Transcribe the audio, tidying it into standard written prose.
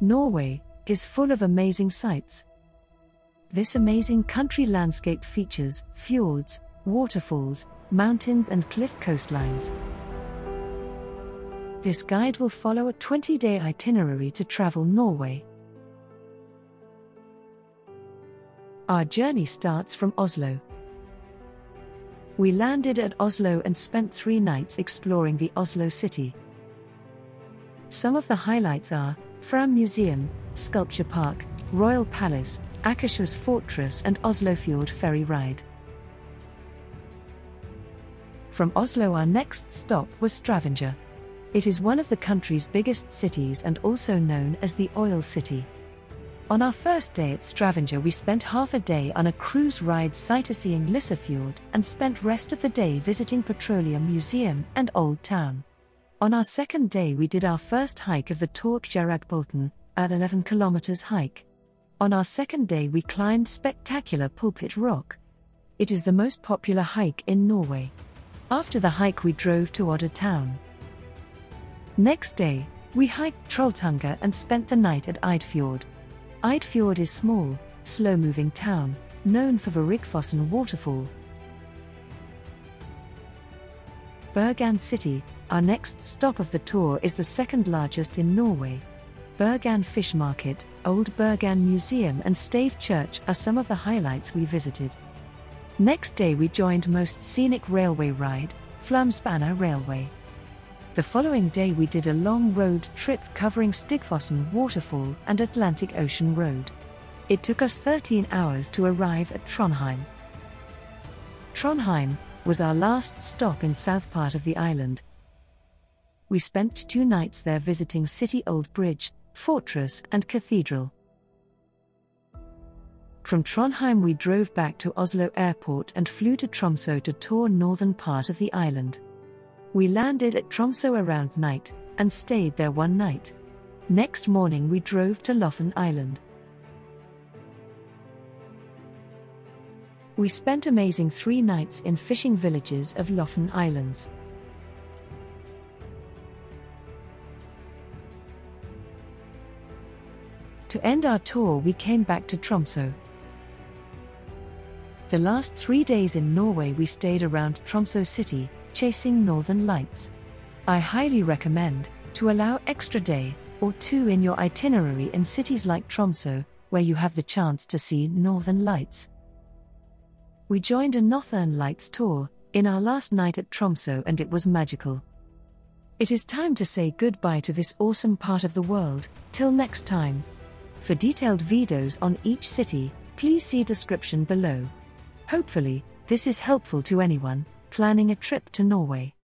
Norway is full of amazing sights. This amazing country landscape features fjords, waterfalls, mountains and cliff coastlines. This guide will follow a 20-day itinerary to travel Norway. Our journey starts from Oslo. We landed at Oslo and spent 3 nights exploring the Oslo city. Some of the highlights are Fram Museum, Sculpture Park, Royal Palace, Akershus Fortress and Oslofjord ferry ride. From Oslo, our next stop was Stavanger. It is one of the country's biggest cities and also known as the Oil City. On our first day at Stavanger, we spent half a day on a cruise ride sightseeing Lysefjord and spent rest of the day visiting Petroleum Museum and Old Town. On our second day, we did our first hike of the Torkjæragbolten, an 11 kilometers hike. On our second day, we climbed spectacular Pulpit Rock. It is the most popular hike in Norway. After the hike, we drove to Odda town. Next day, we hiked Trolltunga and spent the night at Eidfjord. Eidfjord is small, slow-moving town, known for the Rigfossen waterfall. Bergen City, our next stop of the tour, is the second largest in Norway. Bergen Fish Market, Old Bergen Museum and Stave Church are some of the highlights we visited. Next day we joined most scenic railway ride, Flåmsbana Railway. The following day we did a long road trip covering Stigfossen Waterfall and Atlantic Ocean Road. It took us 13 hours to arrive at Trondheim. Trondheim was our last stop in south part of the island. We spent 2 nights there visiting city Old Bridge, Fortress and Cathedral. From Trondheim we drove back to Oslo Airport and flew to Tromsø to tour northern part of the island. We landed at Tromsø around night and stayed there 1 night. Next morning we drove to Lofoten Island. We spent amazing 3 nights in fishing villages of Lofoten Islands. To end our tour, we came back to Tromsø. The last 3 days in Norway we stayed around Tromsø city, chasing northern lights. I highly recommend to allow extra day or 2 in your itinerary in cities like Tromsø, where you have the chance to see northern lights. We joined a Northern Lights tour in our last night at Tromsø and it was magical. It is time to say goodbye to this awesome part of the world. Till next time. For detailed videos on each city, please see description below. Hopefully, this is helpful to anyone planning a trip to Norway.